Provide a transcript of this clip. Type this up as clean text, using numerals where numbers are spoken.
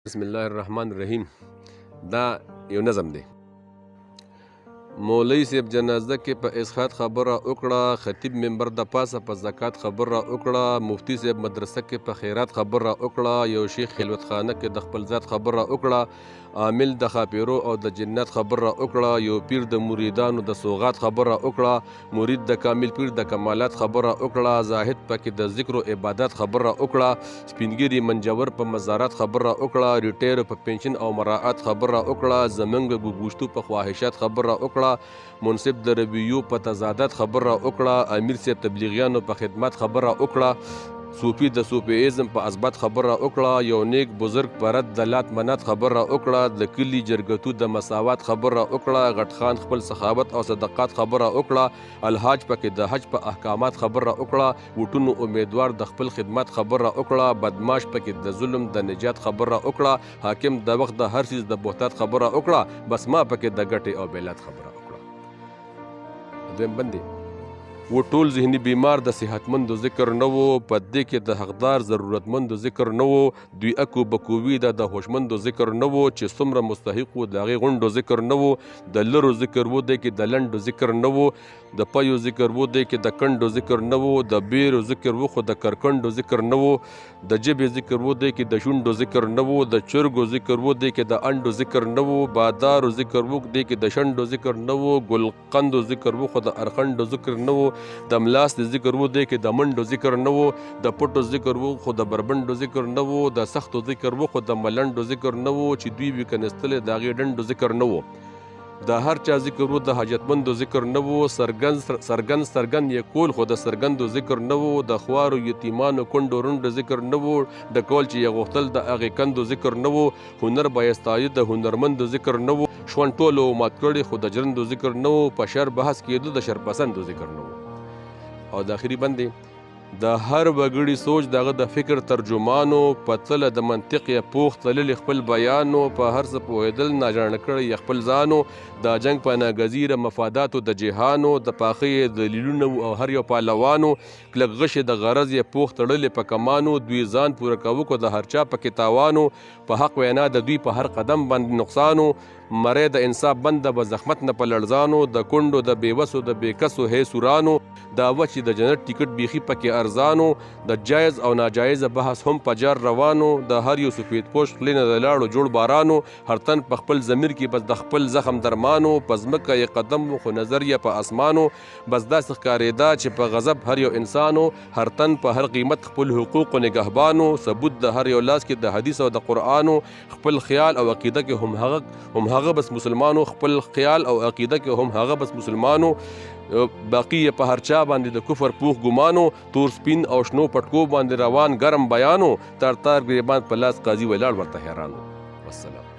بسم الله الرحمن الرحیم. دا یو نظم دی. مولوی صاحب جنازه کې په اسخات خبره وکړه، خطیب منبر د پاسه په زکات خبره وکړه، مفتی صاحب مدرسه کې په خیرات خبره وکړه، یو شیخ خلوت خانه کې د خپل ذات خبره وکړه، عامل د خاپیرو او د جنت خبره وکړه، یو پیر د مریدانو د سوغات خبره وکړه، مرید د کامل پیر د کمالات خبره وکړه، زاهد پکې د ذکر او عبادت خبره وکړه، سپینګری منجور په مزارات خبره وکړه، ریټیر په پنشن او مراعات خبره وکړه، زمنګ ګوګوشتو په خواهشات خبره وکړه، منصب د ربیو په تضادات خبره وکړه، امیر صاحب تبلیغیانو په خدمت خبره وکړه، صوفي د صوفیزم په اثبات خبره وکړه، یو نیک بزرګ په رد د لات منات خبره وکړه، د کلي جرګتو د مساوات خبره وکړه، غټ خان خپل سخاوت او صدقات خبره وکړه، الحاج پکې د حج په احکامات خبره وکړه، وټونو امیدوار د خپل خدمت خبره وکړه، بدماش پکې د ظلم د نجات خبره وکړه، حاکم د وخت د هر چیز د بهتات خبره وکړه، بس ما پکې د ګټې او بیلات خبره وکړه. دویم بندي و ټول ذهني بیمار د صحتمندو ذکر نه و، په دې کې د حقدار ضرورتمندو ذکر نه و، دوی اکو بکووي د هوشمندو ذکر نه و، چې څومره مستحق و د هغې غونډو ذکر نه و، د لرو ذکر و دی کې د لنډو ذکر نه و، د پیو ذکر و دی کې د کنډو ذکر نه و، د بیرو ذکر و خو د کرکنډو ذکر نه و، د ژبې ذکر و دی کې د شونډو ذکر نه و، د چرګو ذکر و دی کې د انډو ذکر نه و، بادارو ذکر و دی کې د شنډو ذکر نه و، ګلقندو ذکر و خو د ارخنډو ذکر نه و، د ملاس د ذکر و دی کې د منډو ذکر نه و، د پټو ذکر و خو د بربنډو ذکر نه و، د سختو ذکر و خو د ملنډو ذکر نه و، چې دوی وي کنستلې د هغې ډنډو ذکر نه و، د هر چا ذکر و د حاجتمندو ذکر نه و، سرګن یې کول خو د سرګندو ذکر نه و، د خوارو یتیمانو کونډو رونډو ذکر نه و، ډکول چې یې غوښتل د هغې کندو ذکر نه و، هنر به یې ستایه د هنرمندو ذکر نه و، ژوند ټولو مات کړی خو د جرندو ذکر نه و، په شر بحث کېدو د شرپسندو ذکر نه و. او د آخري بندې د هر وګړي سوچ دغه د فکر ترجمانو، په تله د منطق یې پوخ تللي خپل بیانو، په هر څه پوهېدل ناجاڼه کړی یې خپل ځانو، د جنګ په ناګزیره مفاداتو د جهانو، د پاخه دلیلونه او هر یو پهلوانو، کلک غشې د غرض یې پوخ تړلې په کمانو، دوی ځان پوره کوو کو د هر چا پکې تاوانو، په حق وینا د دوی په هر قدم باندې نقصانو، مری د انصاف بنده به زحمت نه په لړزانو، د کونډو د بېوسو د بېکسو هی سورانو، دا وچې د جنت ټیکټ بیخي پکې ارزانو، د جایز او ناجایزه بحث هم په جار روانو، د هر یو سفید پوش خولې نه د لاړو جوړ بارانو، هر تن په خپل ضمیر کې بس د خپل زخم درمانو، په ځمکه یې قدم خو نظر یې په اسمانو، بس داسې ښکارېده چې په غضب هر یو انسانو، هر تن په هر قیمت خپل حقوقو نگهبانو، ثبوت د هر یو لاس کې د حدیث او د قرآنو، خپل خیال او عقیده کې هم هغه بس مسلمانو، خپل خیال او عقیده کې هم هغه بس مسلمانو، باقی یې په هر چا باندې د کفر پوخ ګمانو، تور سپین او شنو پټکو باندې روان ګرم بیانو، تار تار ګریبان په لاس قاضي ولاړ ورته حیرانو. والسلام.